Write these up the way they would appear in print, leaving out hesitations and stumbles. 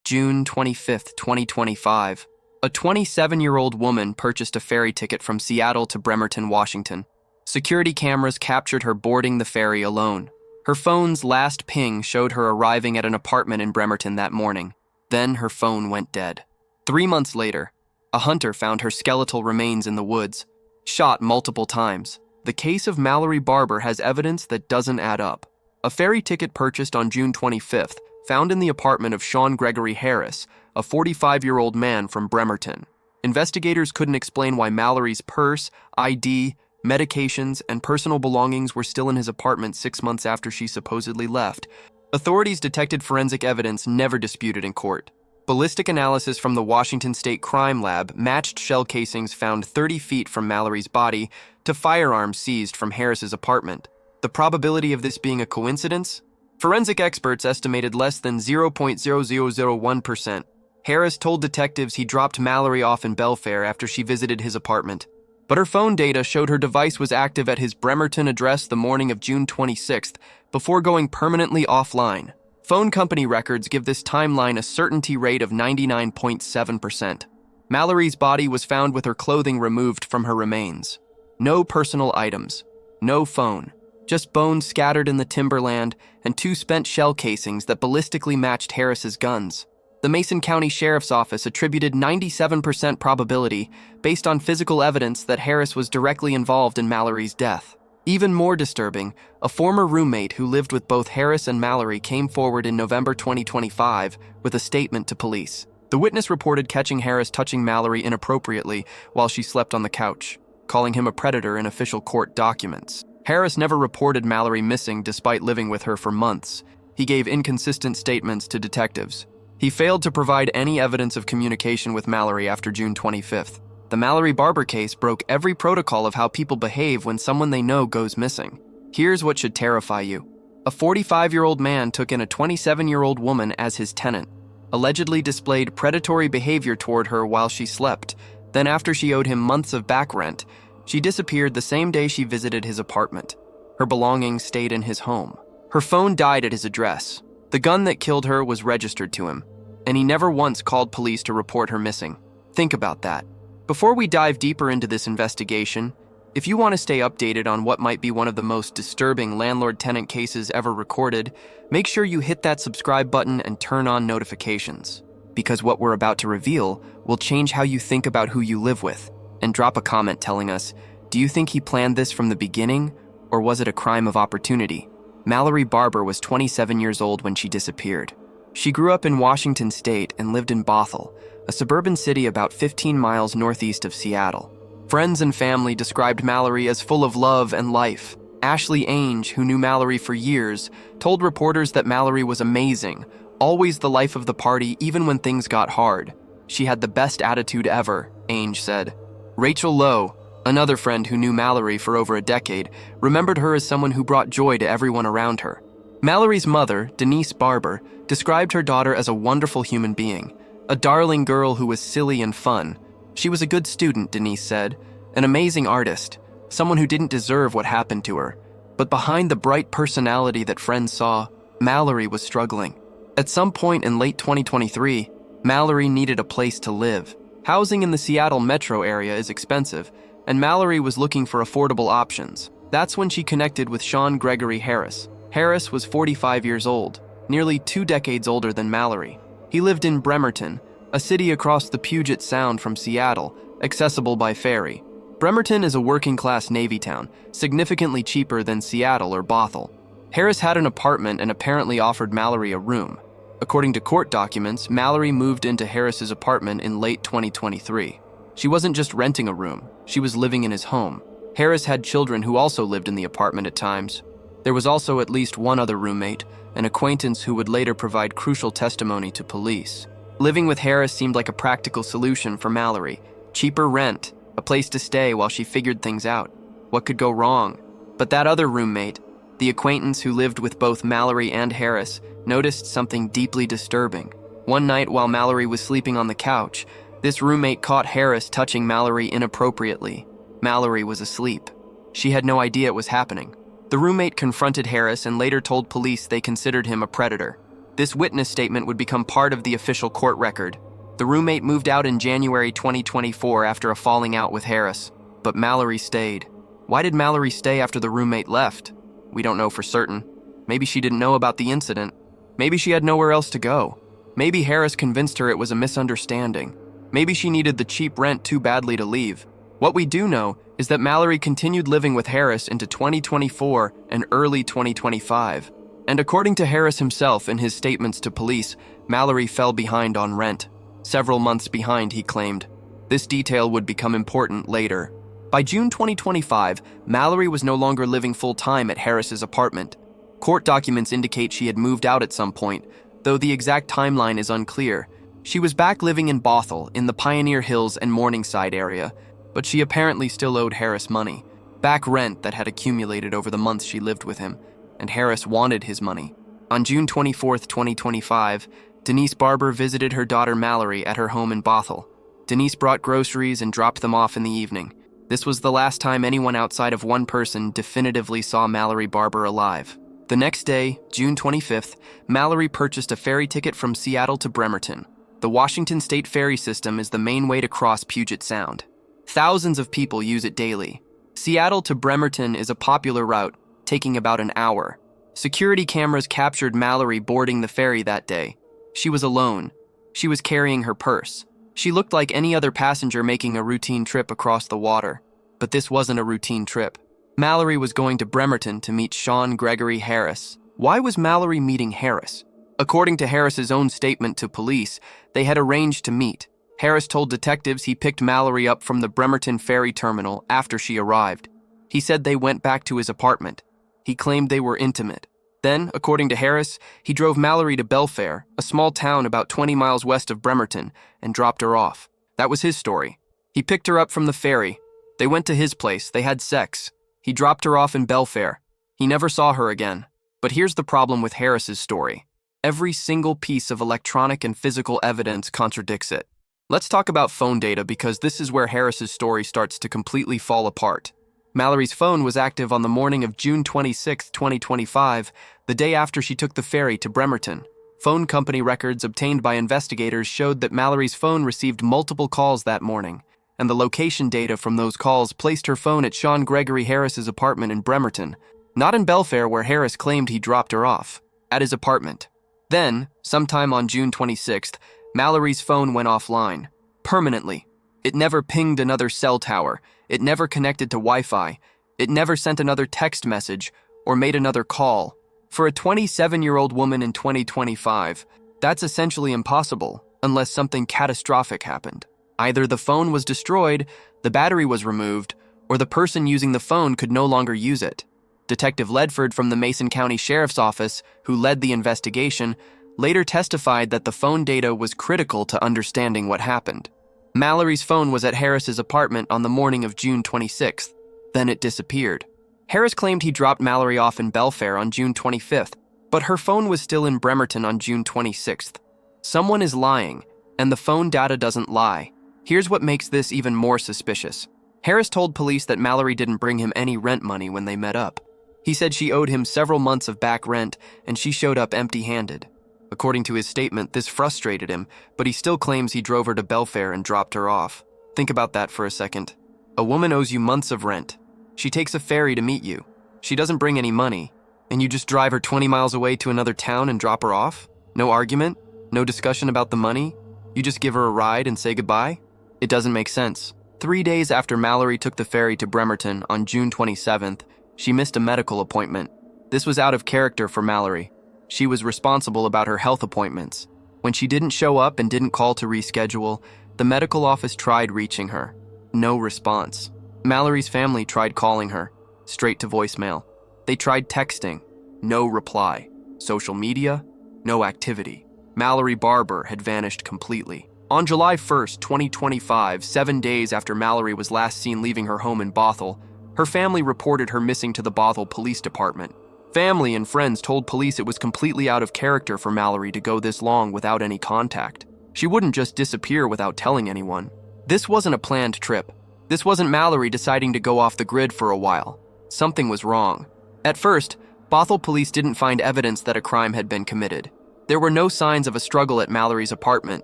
June 25, 2025. A 27-year-old woman purchased a ferry ticket from Seattle to Bremerton, Washington. Security cameras captured her boarding the ferry alone. Her phone's last ping showed her arriving at an apartment in Bremerton that morning. Then her phone went dead. 3 months later, a hunter found her skeletal remains in the woods, shot multiple times. The case of Mallory Barbour has evidence that doesn't add up. A ferry ticket purchased on June 25th found in the apartment of Gregory Harris, a 45-year-old man from Bremerton. Investigators couldn't explain why Mallory's purse, ID, medications, and personal belongings were still in his apartment 6 months after she supposedly left. Authorities detected forensic evidence never disputed in court. Ballistic analysis from the Washington State Crime Lab matched shell casings found 30 feet from Mallory's body to firearms seized from Harris's apartment. The probability of this being a coincidence? Forensic experts estimated less than 0.0001%. Harris told detectives he dropped Mallory off in Belfair after she visited his apartment. But her phone data showed her device was active at his Bremerton address the morning of June 26th before going permanently offline. Phone company records give this timeline a certainty rate of 99.7%. Mallory's body was found with her clothing removed from her remains. No personal items, no phone, just bones scattered in the timberland and 2 spent shell casings that ballistically matched Harris's guns. The Mason County Sheriff's Office attributed 97% probability based on physical evidence that Harris was directly involved in Mallory's death. Even more disturbing, a former roommate who lived with both Harris and Mallory came forward in November 2025 with a statement to police. The witness reported catching Harris touching Mallory inappropriately while she slept on the couch, calling him a predator in official court documents. Harris never reported Mallory missing despite living with her for months. He gave inconsistent statements to detectives. He failed to provide any evidence of communication with Mallory after June 25th. The Mallory Barbour case broke every protocol of how people behave when someone they know goes missing. Here's what should terrify you. A 45-year-old man took in a 27-year-old woman as his tenant, allegedly displayed predatory behavior toward her while she slept. Then after she owed him months of back rent, she disappeared the same day she visited his apartment. Her belongings stayed in his home. Her phone died at his address. The gun that killed her was registered to him, and he never once called police to report her missing. Think about that. Before we dive deeper into this investigation, if you want to stay updated on what might be one of the most disturbing landlord-tenant cases ever recorded, make sure you hit that subscribe button and turn on notifications, because what we're about to reveal will change how you think about who you live with. And drop a comment telling us, do you think he planned this from the beginning, or was it a crime of opportunity? Mallory Barbour was 27 years old when she disappeared. She grew up in Washington State and lived in Bothell, a suburban city about 15 miles northeast of Seattle. Friends and family described Mallory as full of love and life. Ashley Ainge, who knew Mallory for years, told reporters that Mallory was amazing, always the life of the party even when things got hard. She had the best attitude ever, Ainge said. Rachel Lowe, another friend who knew Mallory for over a decade, remembered her as someone who brought joy to everyone around her. Mallory's mother, Denise Barbour, described her daughter as a wonderful human being, a darling girl who was silly and fun. She was a good student, Denise said, an amazing artist, someone who didn't deserve what happened to her. But behind the bright personality that friends saw, Mallory was struggling. At some point in late 2023, Mallory needed a place to live. Housing in the Seattle metro area is expensive, and Mallory was looking for affordable options. That's when she connected with Gregory Harris. Harris was 45 years old, nearly 2 decades older than Mallory. He lived in Bremerton, a city across the Puget Sound from Seattle, accessible by ferry. Bremerton is a working-class Navy town, significantly cheaper than Seattle or Bothell. Harris had an apartment and apparently offered Mallory a room. According to court documents, Mallory moved into Harris's apartment in late 2023. She wasn't just renting a room, she was living in his home. Harris had children who also lived in the apartment at times. There was also at least one other roommate, an acquaintance who would later provide crucial testimony to police. Living with Harris seemed like a practical solution for Mallory. Cheaper rent, a place to stay while she figured things out. What could go wrong? But that other roommate, the acquaintance who lived with both Mallory and Harris, noticed something deeply disturbing. One night while Mallory was sleeping on the couch, this roommate caught Harris touching Mallory inappropriately. Mallory was asleep. She had no idea it was happening. The roommate confronted Harris and later told police they considered him a predator. This witness statement would become part of the official court record. The roommate moved out in January 2024 after a falling out with Harris, but Mallory stayed. Why did Mallory stay after the roommate left? We don't know for certain. Maybe she didn't know about the incident. Maybe she had nowhere else to go. Maybe Harris convinced her it was a misunderstanding. Maybe she needed the cheap rent too badly to leave. What we do know is that Mallory continued living with Harris into 2024 and early 2025. And according to Harris himself in his statements to police, Mallory fell behind on rent. Several months behind, he claimed. This detail would become important later. By June 2025, Mallory was no longer living full-time at Harris's apartment. Court documents indicate she had moved out at some point, though the exact timeline is unclear. She was back living in Bothell, in the Pioneer Hills and Morningside area, but she apparently still owed Harris money, back rent that had accumulated over the months she lived with him, and Harris wanted his money. On June 24, 2025, Denise Barbour visited her daughter Mallory at her home in Bothell. Denise brought groceries and dropped them off in the evening. This was the last time anyone outside of one person definitively saw Mallory Barbour alive. The next day, June 25th, Mallory purchased a ferry ticket from Seattle to Bremerton. The Washington State ferry system is the main way to cross Puget Sound. Thousands of people use it daily. Seattle to Bremerton is a popular route, taking about an hour. Security cameras captured Mallory boarding the ferry that day. She was alone. She was carrying her purse. She looked like any other passenger making a routine trip across the water. But this wasn't a routine trip. Mallory was going to Bremerton to meet Gregory Harris. Why was Mallory meeting Harris? According to Harris's own statement to police, they had arranged to meet. Harris told detectives he picked Mallory up from the Bremerton ferry terminal after she arrived. He said they went back to his apartment. He claimed they were intimate. Then, according to Harris, he drove Mallory to Belfair, a small town about 20 miles west of Bremerton, and dropped her off. That was his story. He picked her up from the ferry. They went to his place. They had sex. He dropped her off in Belfair. He never saw her again. But here's the problem with Harris's story. Every single piece of electronic and physical evidence contradicts it. Let's talk about phone data because this is where Harris's story starts to completely fall apart. Mallory's phone was active on the morning of June 26, 2025, the day after she took the ferry to Bremerton. Phone company records obtained by investigators showed that Mallory's phone received multiple calls that morning, and the location data from those calls placed her phone at Gregory Harris's apartment in Bremerton, not in Belfair where Harris claimed he dropped her off, at his apartment. Then, sometime on June 26th, Mallory's phone went offline, permanently. It never pinged another cell tower, it never connected to Wi-Fi, it never sent another text message, or made another call. For a 27-year-old woman in 2025, that's essentially impossible, unless something catastrophic happened. Either the phone was destroyed, the battery was removed, or the person using the phone could no longer use it. Detective Ledford from the Mason County Sheriff's Office, who led the investigation, later testified that the phone data was critical to understanding what happened. Mallory's phone was at Harris's apartment on the morning of June 26th. Then it disappeared. Harris claimed he dropped Mallory off in Belfair on June 25th, but her phone was still in Bremerton on June 26th. Someone is lying, and the phone data doesn't lie. Here's what makes this even more suspicious. Harris told police that Mallory didn't bring him any rent money when they met up. He said she owed him several months of back rent, and she showed up empty-handed. According to his statement, this frustrated him, but he still claims he drove her to Belfair and dropped her off. Think about that for a second. A woman owes you months of rent. She takes a ferry to meet you. She doesn't bring any money, and you just drive her 20 miles away to another town and drop her off? No argument? No discussion about the money? You just give her a ride and say goodbye? It doesn't make sense. 3 days after Mallory took the ferry to Bremerton on June 27th, she missed a medical appointment. This was out of character for Mallory. She was responsible about her health appointments. When she didn't show up and didn't call to reschedule, the medical office tried reaching her. No response. Mallory's family tried calling her, straight to voicemail. They tried texting. No reply. Social media? No activity. Mallory Barbour had vanished completely. On July 1st, 2025, 7 days after Mallory was last seen leaving her home in Bothell, her family reported her missing to the Bothell Police Department. Family and friends told police it was completely out of character for Mallory to go this long without any contact. She wouldn't just disappear without telling anyone. This wasn't a planned trip. This wasn't Mallory deciding to go off the grid for a while. Something was wrong. At first, Bothell police didn't find evidence that a crime had been committed. There were no signs of a struggle at Mallory's apartment,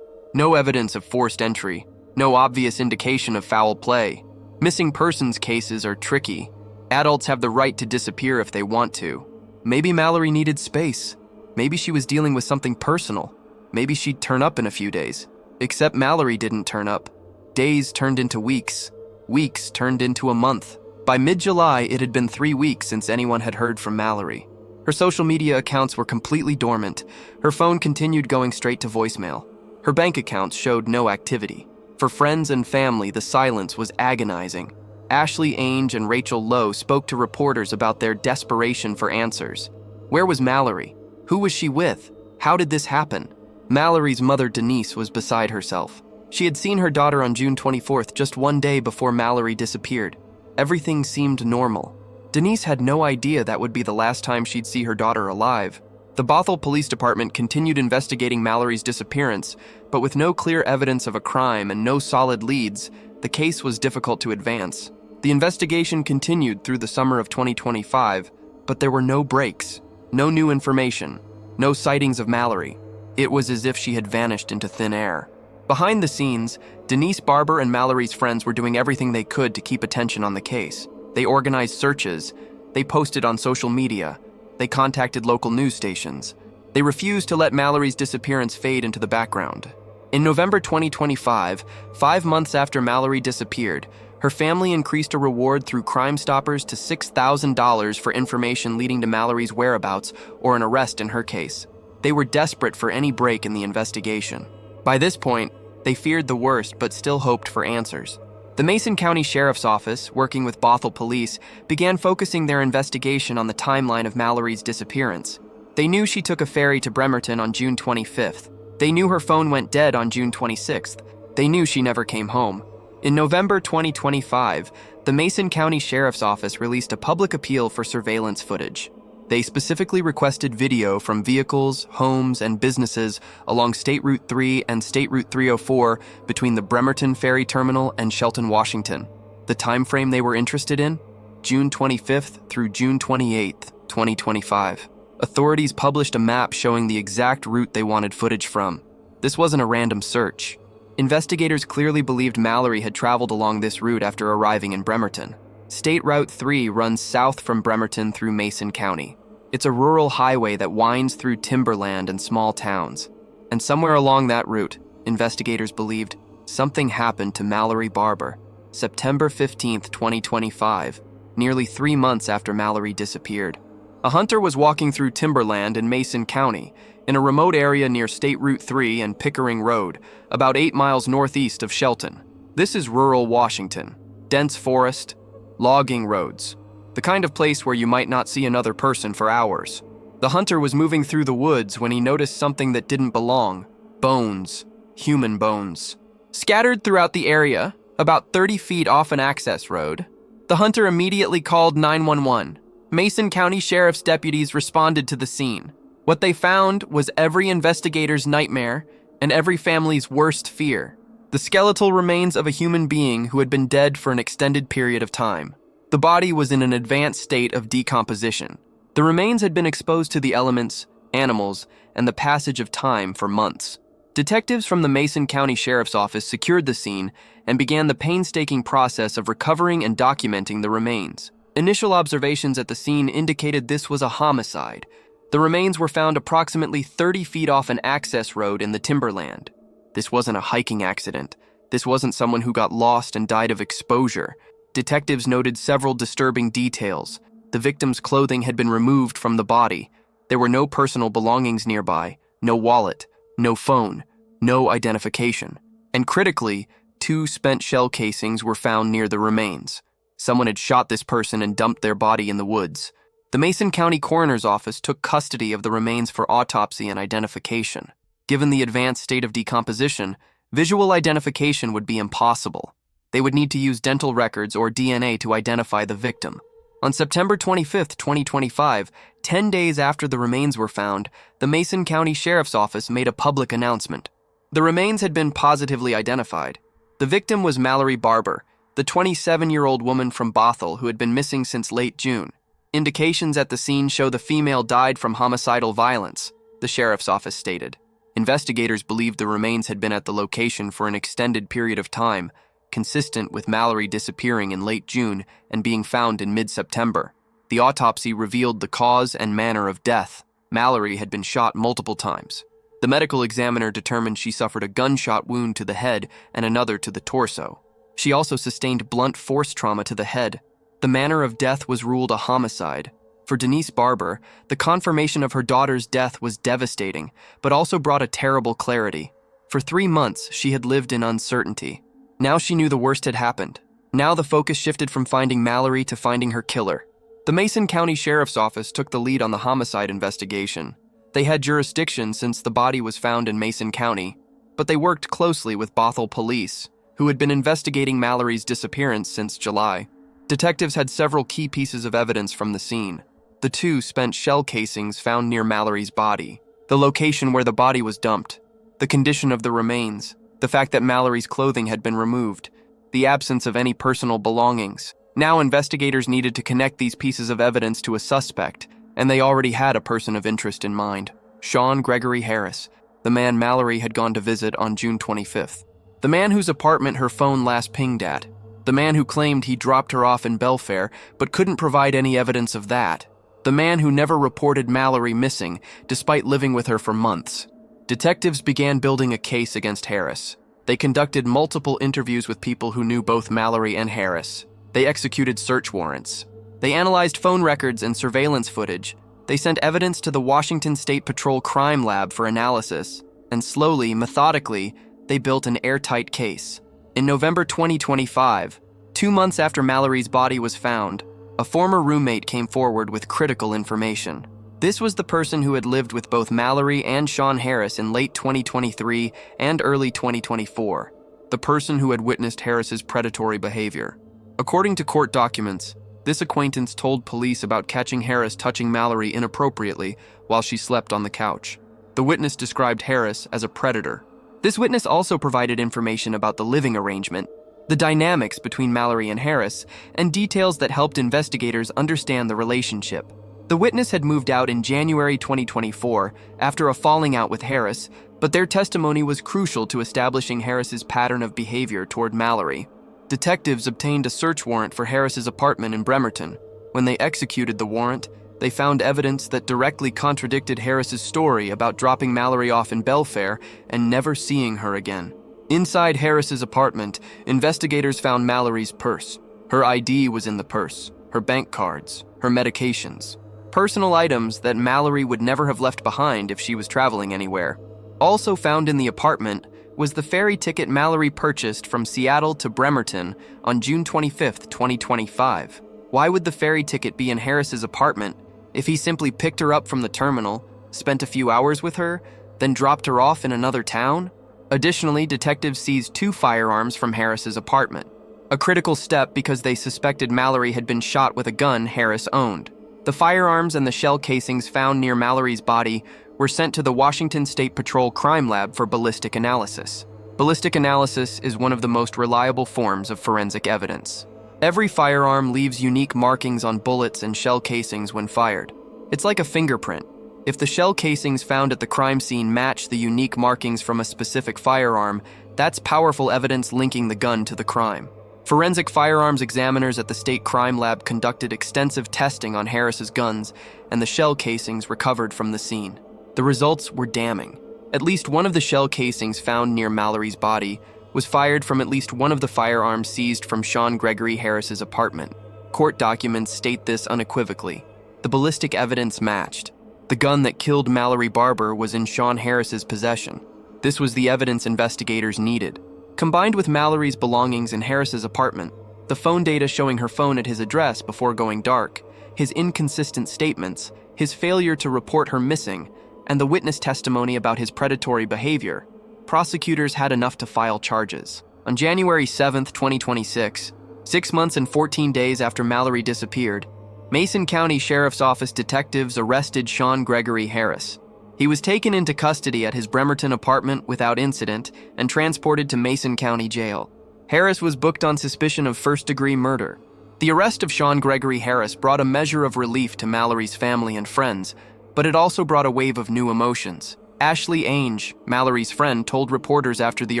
no evidence of forced entry, no obvious indication of foul play. Missing persons cases are tricky. Adults have the right to disappear if they want to. Maybe Mallory needed space. Maybe she was dealing with something personal. Maybe she'd turn up in a few days. Except Mallory didn't turn up. Days turned into weeks. Weeks turned into a month. By mid-July, it had been 3 weeks since anyone had heard from Mallory. Her social media accounts were completely dormant. Her phone continued going straight to voicemail. Her bank accounts showed no activity. For friends and family, the silence was agonizing. Ashley Ainge and Rachel Lowe spoke to reporters about their desperation for answers. Where was Mallory? Who was she with? How did this happen? Mallory's mother, Denise, was beside herself. She had seen her daughter on June 24th, just one day before Mallory disappeared. Everything seemed normal. Denise had no idea that would be the last time she'd see her daughter alive. The Bothell Police Department continued investigating Mallory's disappearance, but with no clear evidence of a crime and no solid leads, the case was difficult to advance. The investigation continued through the summer of 2025, but there were no breaks, no new information, no sightings of Mallory. It was as if she had vanished into thin air. Behind the scenes, Denise Barbour and Mallory's friends were doing everything they could to keep attention on the case. They organized searches. They posted on social media. They contacted local news stations. They refused to let Mallory's disappearance fade into the background. In November 2025, 5 months after Mallory disappeared, her family increased a reward through Crime Stoppers to $6,000 for information leading to Mallory's whereabouts or an arrest in her case. They were desperate for any break in the investigation. By this point, they feared the worst but still hoped for answers. The Mason County Sheriff's Office, working with Bothell Police, began focusing their investigation on the timeline of Mallory's disappearance. They knew she took a ferry to Bremerton on June 25th. They knew her phone went dead on June 26th. They knew she never came home. In November 2025, the Mason County Sheriff's Office released a public appeal for surveillance footage. They specifically requested video from vehicles, homes, and businesses along State Route 3 and State Route 304 between the Bremerton Ferry Terminal and Shelton, Washington. The time frame they were interested in? June 25th through June 28th, 2025. Authorities published a map showing the exact route they wanted footage from. This wasn't a random search. Investigators clearly believed Mallory had traveled along this route after arriving in Bremerton. State Route 3 runs south from Bremerton through Mason County. It's a rural highway that winds through timberland and small towns. And somewhere along that route, investigators believed something happened to Mallory Barbour. September 15, 2025, nearly 3 months after Mallory disappeared. A hunter was walking through timberland in Mason County, in a remote area near State Route 3 and Pickering Road, about 8 miles northeast of Shelton. This is rural Washington. Dense forest, logging roads, the kind of place where you might not see another person for hours. The hunter was moving through the woods when he noticed something that didn't belong. Bones, human bones. Scattered throughout the area, about 30 feet off an access road, the hunter immediately called 911. Mason County Sheriff's deputies responded to the scene. What they found was every investigator's nightmare and every family's worst fear. The skeletal remains of a human being who had been dead for an extended period of time. The body was in an advanced state of decomposition. The remains had been exposed to the elements, animals, and the passage of time for months. Detectives from the Mason County Sheriff's Office secured the scene and began the painstaking process of recovering and documenting the remains. Initial observations at the scene indicated this was a homicide. The remains were found approximately 30 feet off an access road in the timberland. This wasn't a hiking accident. This wasn't someone who got lost and died of exposure. Detectives noted several disturbing details. The victim's clothing had been removed from the body. There were no personal belongings nearby, no wallet, no phone, no identification. And critically, 2 spent shell casings were found near the remains. Someone had shot this person and dumped their body in the woods. The Mason County Coroner's Office took custody of the remains for autopsy and identification. Given the advanced state of decomposition, visual identification would be impossible. They would need to use dental records or DNA to identify the victim. On September 25, 2025, 10 days after the remains were found, the Mason County Sheriff's Office made a public announcement. The remains had been positively identified. The victim was Mallory Barbour, the 27-year-old woman from Bothell who had been missing since late June. Indications at the scene show the female died from homicidal violence. the sheriff's office stated. Investigators believed the remains had been at the location for an extended period of time, consistent with Mallory disappearing in late June and being found in mid-September. The autopsy revealed the cause and manner of death. Mallory had been shot multiple times. The medical examiner determined she suffered a gunshot wound to the head and another to the torso. She also sustained blunt force trauma to the head. The manner of death was ruled a homicide. For Denise Barbour, the confirmation of her daughter's death was devastating, but also brought a terrible clarity. For 3 months, she had lived in uncertainty. Now she knew the worst had happened. Now the focus shifted from finding Mallory to finding her killer. The Mason County Sheriff's Office took the lead on the homicide investigation. They had jurisdiction since the body was found in Mason County, but they worked closely with Bothell police, who had been investigating Mallory's disappearance since July. Detectives had several key pieces of evidence from the scene. The two spent shell casings found near Mallory's body, the location where the body was dumped, the condition of the remains, the fact that Mallory's clothing had been removed, the absence of any personal belongings. Now investigators needed to connect these pieces of evidence to a suspect, and they already had a person of interest in mind: Sean Gregory Harris, the man Mallory had gone to visit on June 25th. The man whose apartment her phone last pinged at. The man who claimed he dropped her off in Belfair but couldn't provide any evidence of that. The man who never reported Mallory missing despite living with her for months. Detectives began building a case against Harris. They conducted multiple interviews with people who knew both Mallory and Harris. They executed search warrants. They analyzed phone records and surveillance footage. They sent evidence to the Washington State Patrol Crime Lab for analysis. And slowly, methodically, they built an airtight case. In November 2025, 2 months after Mallory's body was found, a former roommate came forward with critical information. This was the person who had lived with both Mallory and Sean Harris in late 2023 and early 2024, the person who had witnessed Harris's predatory behavior. According to court documents, this acquaintance told police about catching Harris touching Mallory inappropriately while she slept on the couch. The witness described Harris as a predator. This witness also provided information about the living arrangement, the dynamics between Mallory and Harris, and details that helped investigators understand the relationship. The witness had moved out in January 2024 after a falling out with Harris, but their testimony was crucial to establishing Harris's pattern of behavior toward Mallory. Detectives obtained a search warrant for Harris's apartment in Bremerton. When they executed the warrant, they found evidence that directly contradicted Harris's story about dropping Mallory off in Belfair and never seeing her again. Inside Harris's apartment, investigators found Mallory's purse. Her ID was in the purse, her bank cards, her medications. Personal items that Mallory would never have left behind if she was traveling anywhere. Also found in the apartment was the ferry ticket Mallory purchased from Seattle to Bremerton on June 25, 2025. Why would the ferry ticket be in Harris's apartment if he simply picked her up from the terminal, spent a few hours with her, then dropped her off in another town? Additionally, detectives seized 2 firearms from Harris's apartment, a critical step because they suspected Mallory had been shot with a gun Harris owned. The firearms and the shell casings found near Mallory's body were sent to the Washington State Patrol Crime Lab for ballistic analysis. Ballistic analysis is one of the most reliable forms of forensic evidence. Every firearm leaves unique markings on bullets and shell casings when fired. It's like a fingerprint. If the shell casings found at the crime scene match the unique markings from a specific firearm, that's powerful evidence linking the gun to the crime. Forensic firearms examiners at the State Crime Lab conducted extensive testing on Harris's guns and the shell casings recovered from the scene. The results were damning. At least one of the shell casings found near Mallory's body was fired from at least one of the firearms seized from Sean Gregory Harris's apartment. Court documents state this unequivocally. The ballistic evidence matched. The gun that killed Mallory Barbour was in Sean Harris's possession. This was the evidence investigators needed. Combined with Mallory's belongings in Harris's apartment, the phone data showing her phone at his address before going dark, his inconsistent statements, his failure to report her missing, and the witness testimony about his predatory behavior, prosecutors had enough to file charges. On January 7, 2026, 6 months and 14 days after Mallory disappeared, Mason County Sheriff's Office detectives arrested Sean Gregory Harris. He was taken into custody at his Bremerton apartment without incident and transported to Mason County Jail. Harris was booked on suspicion of first-degree murder. The arrest of Sean Gregory Harris brought a measure of relief to Mallory's family and friends, but it also brought a wave of new emotions. Ashley Ainge, Mallory's friend, told reporters after the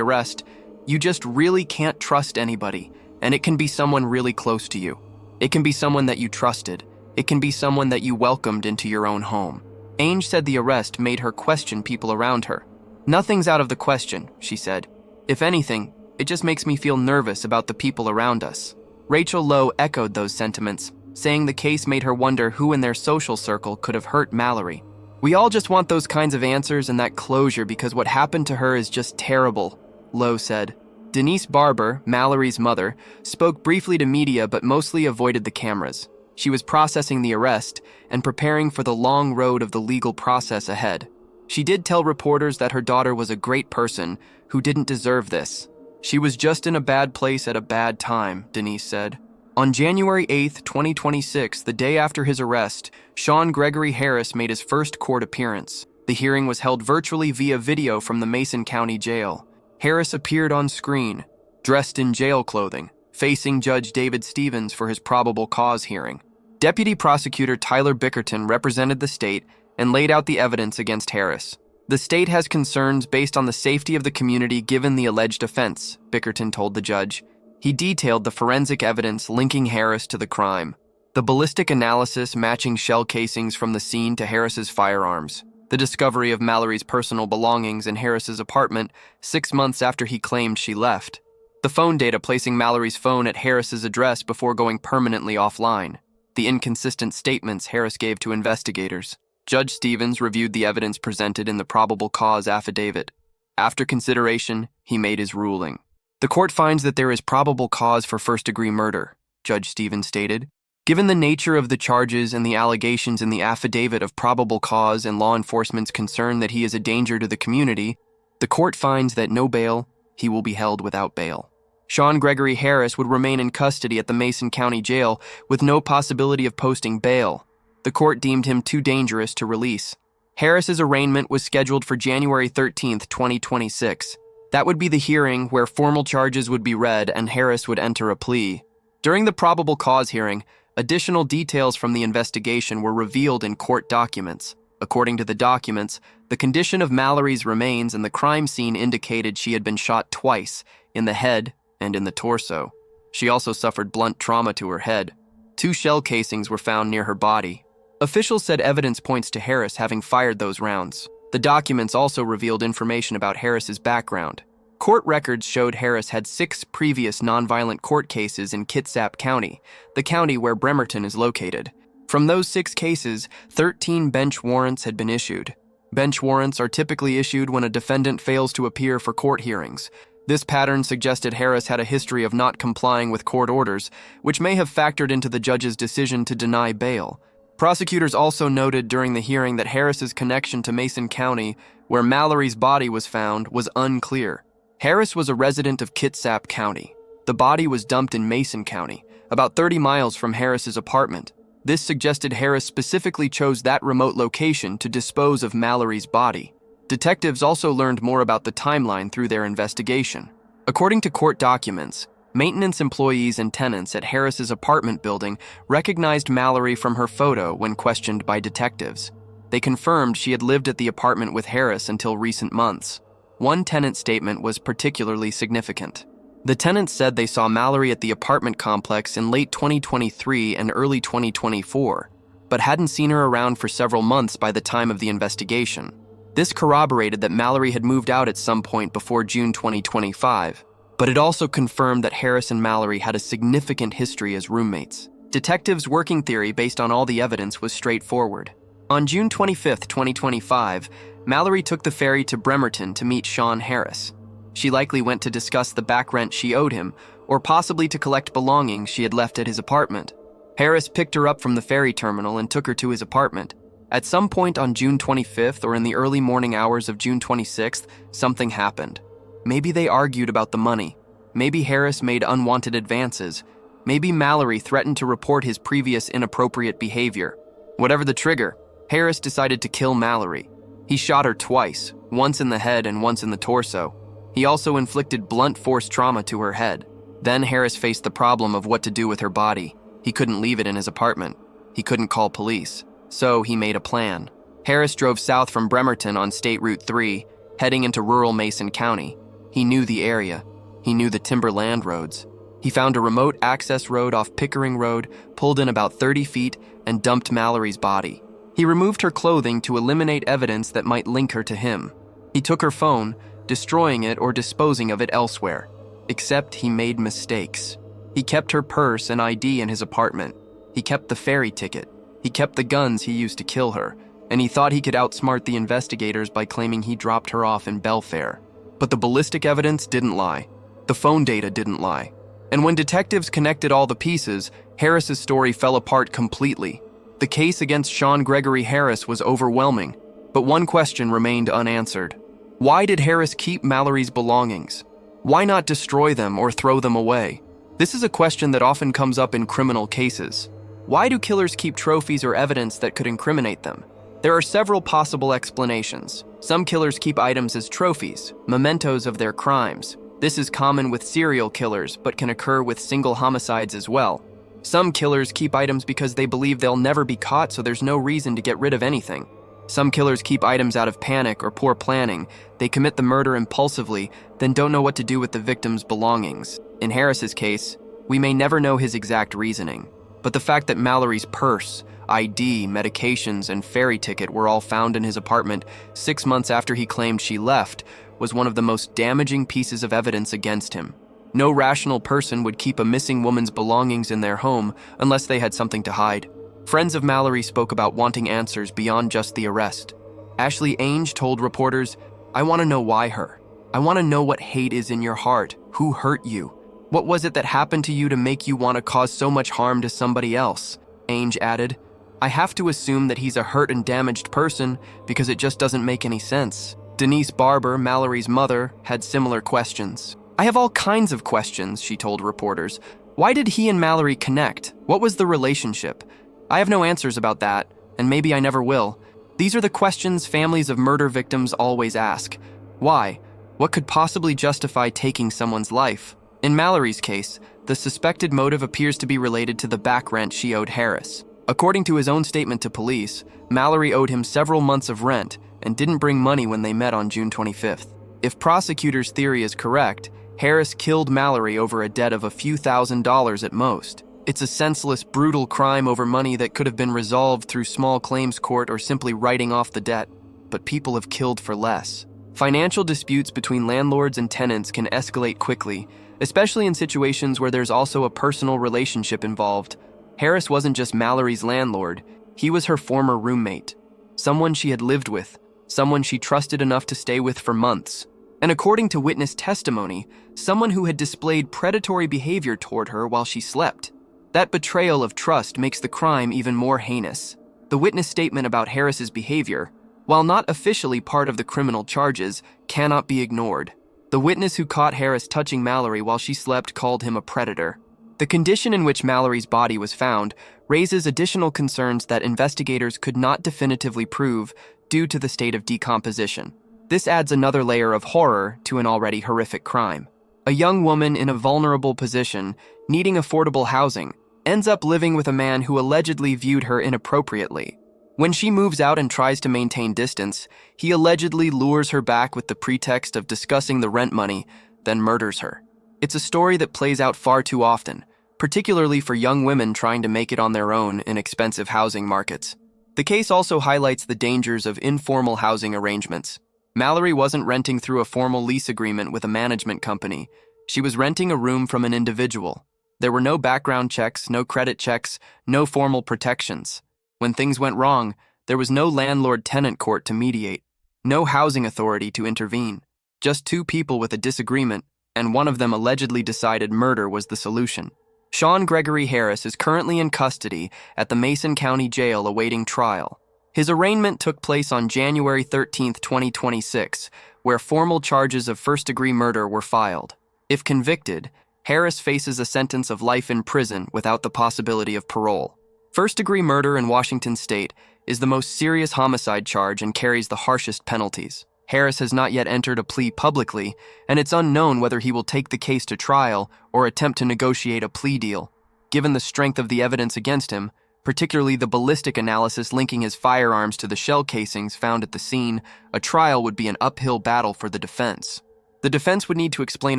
arrest, "You just really can't trust anybody, and it can be someone really close to you. It can be someone that you trusted. It can be someone that you welcomed into your own home." Ainge said the arrest made her question people around her. "Nothing's out of the question," she said. "If anything, it just makes me feel nervous about the people around us." Rachel Lowe echoed those sentiments, saying the case made her wonder who in their social circle could have hurt Mallory. "We all just want those kinds of answers and that closure because what happened to her is just terrible," Lowe said. Denise Barbour, Mallory's mother, spoke briefly to media but mostly avoided the cameras. She was processing the arrest and preparing for the long road of the legal process ahead. She did tell reporters that her daughter was a great person who didn't deserve this. "She was just in a bad place at a bad time," Denise said. On January 8, 2026, the day after his arrest, Sean Gregory Harris made his first court appearance. The hearing was held virtually via video from the Mason County Jail. Harris appeared on screen, dressed in jail clothing, facing Judge David Stevens for his probable cause hearing. Deputy Prosecutor Tyler Bickerton represented the state and laid out the evidence against Harris. "The state has concerns based on the safety of the community given the alleged offense," Bickerton told the judge. He detailed the forensic evidence linking Harris to the crime, the ballistic analysis matching shell casings from the scene to Harris's firearms, the discovery of Mallory's personal belongings in Harris's apartment 6 months after he claimed she left, the phone data placing Mallory's phone at Harris's address before going permanently offline, the inconsistent statements Harris gave to investigators. Judge Stevens reviewed the evidence presented in the probable cause affidavit. After consideration, he made his ruling. "The court finds that there is probable cause for first-degree murder," Judge Stevens stated. "Given the nature of the charges and the allegations in the affidavit of probable cause and law enforcement's concern that he is a danger to the community, the court finds that no bail, he will be held without bail." Sean Gregory Harris would remain in custody at the Mason County Jail with no possibility of posting bail. The court deemed him too dangerous to release. Harris's arraignment was scheduled for January 13, 2026. That would be the hearing where formal charges would be read and Harris would enter a plea. During the probable cause hearing, additional details from the investigation were revealed in court documents. According to the documents, the condition of Mallory's remains in the crime scene indicated she had been shot twice, in the head and in the torso. She also suffered blunt trauma to her head. 2 shell casings were found near her body. Officials said evidence points to Harris having fired those rounds. The documents also revealed information about Harris's background. Court records showed Harris had 6 previous nonviolent court cases in Kitsap County, the county where Bremerton is located. From those 6 cases, 13 bench warrants had been issued. Bench warrants are typically issued when a defendant fails to appear for court hearings. This pattern suggested Harris had a history of not complying with court orders, which may have factored into the judge's decision to deny bail. Prosecutors also noted during the hearing that Harris's connection to Mason County, where Mallory's body was found, was unclear. Harris was a resident of Kitsap County. The body was dumped in Mason County, about 30 miles from Harris's apartment. This suggested Harris specifically chose that remote location to dispose of Mallory's body. Detectives also learned more about the timeline through their investigation. According to court documents, maintenance employees and tenants at Harris's apartment building recognized Mallory from her photo when questioned by detectives. They confirmed she had lived at the apartment with Harris until recent months. One tenant statement was particularly significant. The tenants said they saw Mallory at the apartment complex in late 2023 and early 2024, but hadn't seen her around for several months by the time of the investigation. This corroborated that Mallory had moved out at some point before June 2025. But it also confirmed that Harris and Mallory had a significant history as roommates. Detectives' working theory based on all the evidence was straightforward. On June 25, 2025, Mallory took the ferry to Bremerton to meet Sean Harris. She likely went to discuss the back rent she owed him, or possibly to collect belongings she had left at his apartment. Harris picked her up from the ferry terminal and took her to his apartment. At some point on June 25th or in the early morning hours of June 26th, something happened. Maybe they argued about the money. Maybe Harris made unwanted advances. Maybe Mallory threatened to report his previous inappropriate behavior. Whatever the trigger, Harris decided to kill Mallory. He shot her twice, once in the head and once in the torso. He also inflicted blunt force trauma to her head. Then Harris faced the problem of what to do with her body. He couldn't leave it in his apartment. He couldn't call police. So he made a plan. Harris drove south from Bremerton on State Route 3, heading into rural Mason County. He knew the area. He knew the timberland roads. He found a remote access road off Pickering Road, pulled in about 30 feet, and dumped Mallory's body. He removed her clothing to eliminate evidence that might link her to him. He took her phone, destroying it or disposing of it elsewhere. Except he made mistakes. He kept her purse and ID in his apartment. He kept the ferry ticket. He kept the guns he used to kill her. And he thought he could outsmart the investigators by claiming he dropped her off in Belfair. But the ballistic evidence didn't lie. The phone data didn't lie. And when detectives connected all the pieces, Harris's story fell apart completely. The case against Sean Gregory Harris was overwhelming, but one question remained unanswered. Why did Harris keep Mallory's belongings? Why not destroy them or throw them away? This is a question that often comes up in criminal cases. Why do killers keep trophies or evidence that could incriminate them? There are several possible explanations. Some killers keep items as trophies, mementos of their crimes. This is common with serial killers, but can occur with single homicides as well. Some killers keep items because they believe they'll never be caught, so there's no reason to get rid of anything. Some killers keep items out of panic or poor planning. They commit the murder impulsively, then don't know what to do with the victim's belongings. In Harris's case, we may never know his exact reasoning, but the fact that Mallory's purse, ID, medications, and ferry ticket were all found in his apartment 6 months after he claimed she left was one of the most damaging pieces of evidence against him. No rational person would keep a missing woman's belongings in their home unless they had something to hide. Friends of Mallory spoke about wanting answers beyond just the arrest. Ashley Ainge told reporters, "I want to know why her. I want to know what hate is in your heart. Who hurt you? What was it that happened to you to make you want to cause so much harm to somebody else?" Ainge added, "I have to assume that he's a hurt and damaged person because it just doesn't make any sense." Denise Barbour, Mallory's mother, had similar questions. "I have all kinds of questions," she told reporters. "Why did he and Mallory connect? What was the relationship? I have no answers about that, and maybe I never will. These are the questions families of murder victims always ask. Why? What could possibly justify taking someone's life?" In Mallory's case, the suspected motive appears to be related to the back rent she owed Harris. According to his own statement to police, Mallory owed him several months of rent and didn't bring money when they met on June 25th. If prosecutors' theory is correct, Harris killed Mallory over a debt of a few $1,000s at most. It's a senseless, brutal crime over money that could have been resolved through small claims court or simply writing off the debt. But people have killed for less. Financial disputes between landlords and tenants can escalate quickly, especially in situations where there's also a personal relationship involved. Harris wasn't just Mallory's landlord, he was her former roommate. Someone she had lived with, someone she trusted enough to stay with for months. And according to witness testimony, someone who had displayed predatory behavior toward her while she slept. That betrayal of trust makes the crime even more heinous. The witness statement about Harris's behavior, while not officially part of the criminal charges, cannot be ignored. The witness who caught Harris touching Mallory while she slept called him a predator. The condition in which Mallory's body was found raises additional concerns that investigators could not definitively prove due to the state of decomposition. This adds another layer of horror to an already horrific crime. A young woman in a vulnerable position, needing affordable housing, ends up living with a man who allegedly viewed her inappropriately. When she moves out and tries to maintain distance, he allegedly lures her back with the pretext of discussing the rent money, then murders her. It's a story that plays out far too often, particularly for young women trying to make it on their own in expensive housing markets. The case also highlights the dangers of informal housing arrangements. Mallory wasn't renting through a formal lease agreement with a management company. She was renting a room from an individual. There were no background checks, no credit checks, no formal protections. When things went wrong, there was no landlord-tenant court to mediate, no housing authority to intervene. Just two people with a disagreement, and one of them allegedly decided murder was the solution. Sean Gregory Harris is currently in custody at the Mason County Jail awaiting trial. His arraignment took place on January 13, 2026, where formal charges of first-degree murder were filed. If convicted, Harris faces a sentence of life in prison without the possibility of parole. First-degree murder in Washington state is the most serious homicide charge and carries the harshest penalties. Harris has not yet entered a plea publicly, and it's unknown whether he will take the case to trial or attempt to negotiate a plea deal. Given the strength of the evidence against him, particularly the ballistic analysis linking his firearms to the shell casings found at the scene. A trial would be an uphill battle for the defense. The defense would need to explain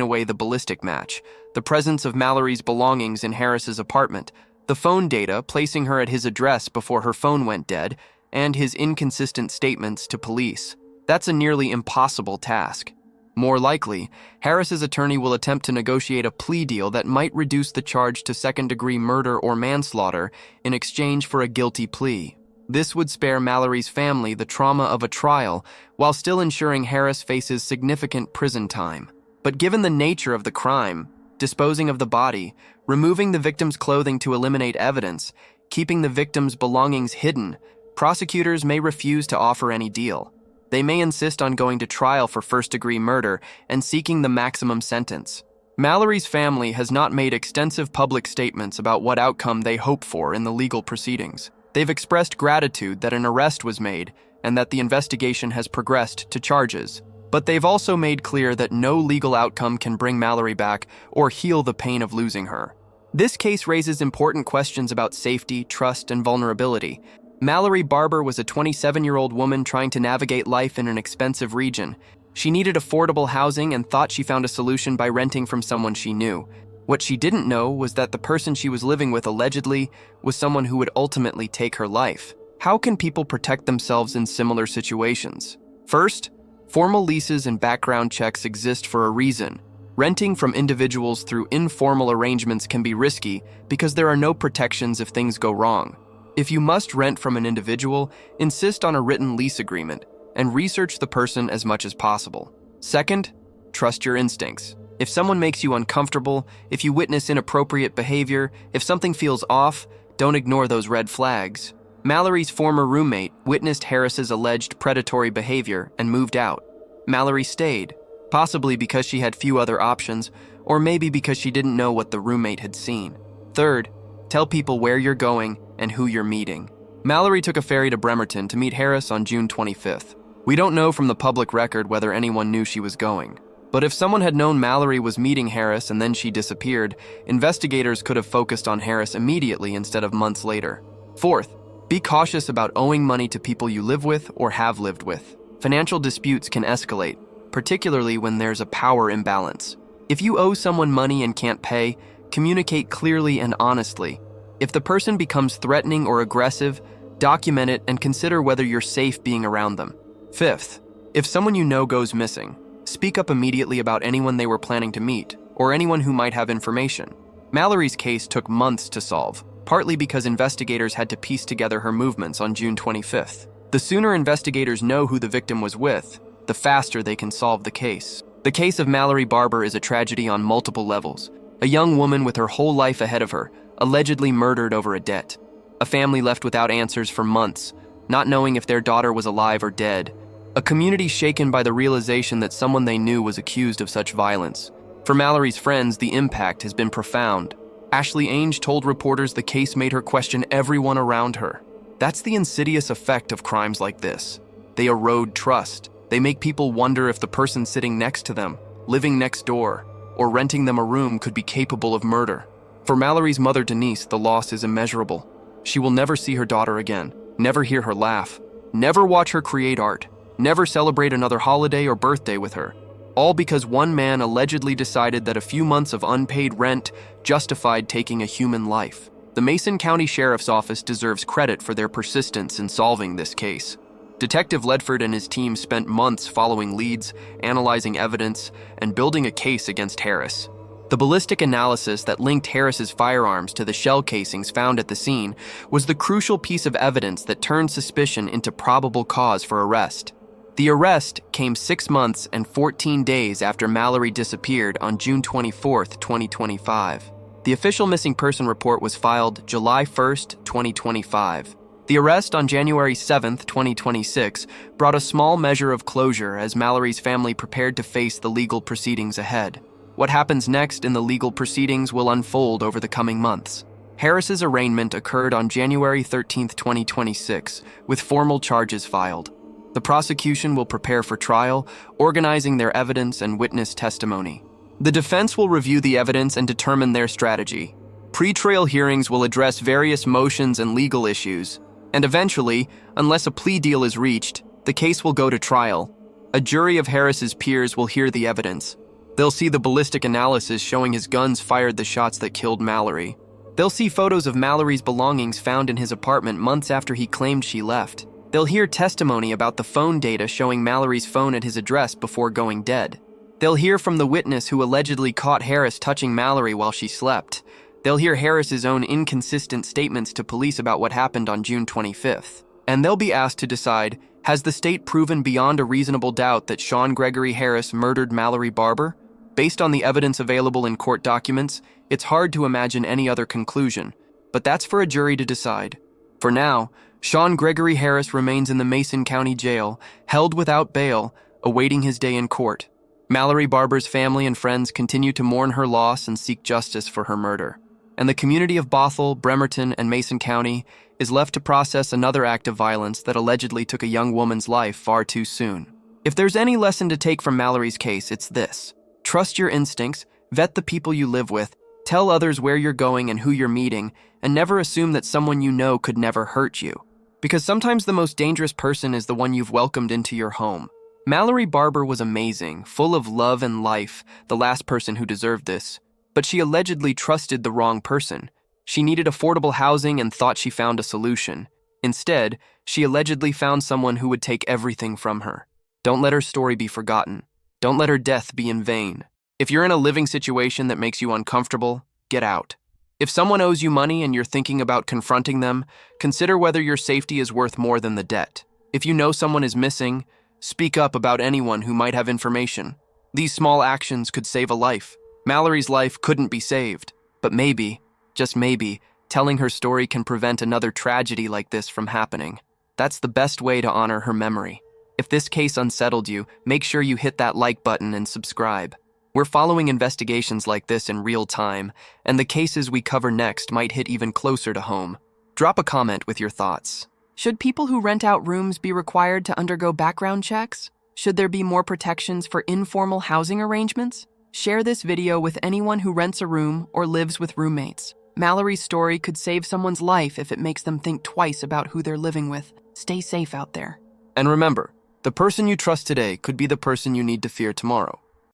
away the ballistic match, the presence of Mallory's belongings in Harris's apartment, the phone data placing her at his address before her phone went dead, and his inconsistent statements to police. That's a nearly impossible task. More likely, Harris's attorney will attempt to negotiate a plea deal that might reduce the charge to second-degree murder or manslaughter in exchange for a guilty plea. This would spare Mallory's family the trauma of a trial while still ensuring Harris faces significant prison time. But given the nature of the crime, disposing of the body, removing the victim's clothing to eliminate evidence, keeping the victim's belongings hidden, prosecutors may refuse to offer any deal. They may insist on going to trial for first-degree murder and seeking the maximum sentence. Mallory's family has not made extensive public statements about what outcome they hope for in the legal proceedings. They've expressed gratitude that an arrest was made and that the investigation has progressed to charges. But they've also made clear that no legal outcome can bring Mallory back or heal the pain of losing her. This case raises important questions about safety, trust, and vulnerability. Mallory Barbour was a 27-year-old woman trying to navigate life in an expensive region. She needed affordable housing and thought she found a solution by renting from someone she knew. What she didn't know was that the person she was living with allegedly was someone who would ultimately take her life. How can people protect themselves in similar situations? First, formal leases and background checks exist for a reason. Renting from individuals through informal arrangements can be risky because there are no protections if things go wrong. If you must rent from an individual, insist on a written lease agreement and research the person as much as possible. Second, trust your instincts. If someone makes you uncomfortable, if you witness inappropriate behavior, if something feels off, don't ignore those red flags. Mallory's former roommate witnessed Harris's alleged predatory behavior and moved out. Mallory stayed, possibly because she had few other options, or maybe because she didn't know what the roommate had seen. Third, tell people where you're going and who you're meeting. Mallory took a ferry to Bremerton to meet Harris on June 25th. We don't know from the public record whether anyone knew she was going. But if someone had known Mallory was meeting Harris and then she disappeared, investigators could have focused on Harris immediately instead of months later. Fourth, be cautious about owing money to people you live with or have lived with. Financial disputes can escalate, particularly when there's a power imbalance. If you owe someone money and can't pay, communicate clearly and honestly. If the person becomes threatening or aggressive, document it and consider whether you're safe being around them. Fifth, if someone you know goes missing, speak up immediately about anyone they were planning to meet, or anyone who might have information. Mallory's case took months to solve, partly because investigators had to piece together her movements on June 25th. The sooner investigators know who the victim was with, the faster they can solve the case. The case of Mallory Barbour is a tragedy on multiple levels. A young woman with her whole life ahead of her, allegedly murdered over a debt. A family left without answers for months, not knowing if their daughter was alive or dead. A community shaken by the realization that someone they knew was accused of such violence. For Mallory's friends, the impact has been profound. Ashley Ainge told reporters the case made her question everyone around her. That's the insidious effect of crimes like this. They erode trust. They make people wonder if the person sitting next to them, living next door, or renting them a room could be capable of murder. For Mallory's mother, Denise, the loss is immeasurable. She will never see her daughter again, never hear her laugh, never watch her create art, never celebrate another holiday or birthday with her, all because one man allegedly decided that a few months of unpaid rent justified taking a human life. The Mason County Sheriff's Office deserves credit for their persistence in solving this case. Detective Ledford and his team spent months following leads, analyzing evidence, and building a case against Harris. The ballistic analysis that linked Harris's firearms to the shell casings found at the scene was the crucial piece of evidence that turned suspicion into probable cause for arrest. The arrest came 6 months and 14 days after Mallory disappeared on June 24, 2025. The official missing person report was filed July 1, 2025. The arrest on January 7, 2026, brought a small measure of closure as Mallory's family prepared to face the legal proceedings ahead. What happens next in the legal proceedings will unfold over the coming months. Harris's arraignment occurred on January 13, 2026, with formal charges filed. The prosecution will prepare for trial, organizing their evidence and witness testimony. The defense will review the evidence and determine their strategy. Pre-trial hearings will address various motions and legal issues, and eventually, unless a plea deal is reached, the case will go to trial. A jury of Harris's peers will hear the evidence. They'll see the ballistic analysis showing his guns fired the shots that killed Mallory. They'll see photos of Mallory's belongings found in his apartment months after he claimed she left. They'll hear testimony about the phone data showing Mallory's phone at his address before going dead. They'll hear from the witness who allegedly caught Harris touching Mallory while she slept. They'll hear Harris's own inconsistent statements to police about what happened on June 25th. And they'll be asked to decide, has the state proven beyond a reasonable doubt that Sean Gregory Harris murdered Mallory Barbour? Based on the evidence available in court documents, it's hard to imagine any other conclusion, but that's for a jury to decide. For now, Sean Gregory Harris remains in the Mason County Jail, held without bail, awaiting his day in court. Mallory Barbour's family and friends continue to mourn her loss and seek justice for her murder. And the community of Bothell, Bremerton, and Mason County is left to process another act of violence that allegedly took a young woman's life far too soon. If there's any lesson to take from Mallory's case, it's this. Trust your instincts, vet the people you live with, tell others where you're going and who you're meeting, and never assume that someone you know could never hurt you. Because sometimes the most dangerous person is the one you've welcomed into your home. Mallory Barbour was amazing, full of love and life, the last person who deserved this. But she allegedly trusted the wrong person. She needed affordable housing and thought she found a solution. Instead, she allegedly found someone who would take everything from her. Don't let her story be forgotten. Don't let her death be in vain. If you're in a living situation that makes you uncomfortable, get out. If someone owes you money and you're thinking about confronting them, consider whether your safety is worth more than the debt. If you know someone is missing, speak up about anyone who might have information. These small actions could save a life. Mallory's life couldn't be saved, but maybe, just maybe, telling her story can prevent another tragedy like this from happening. That's the best way to honor her memory. If this case unsettled you, make sure you hit that like button and subscribe. We're following investigations like this in real time, and the cases we cover next might hit even closer to home. Drop a comment with your thoughts. Should people who rent out rooms be required to undergo background checks? Should there be more protections for informal housing arrangements? Share this video with anyone who rents a room or lives with roommates. Mallory's story could save someone's life if it makes them think twice about who they're living with. Stay safe out there. And remember, the person you trust today could be the person you need to fear tomorrow.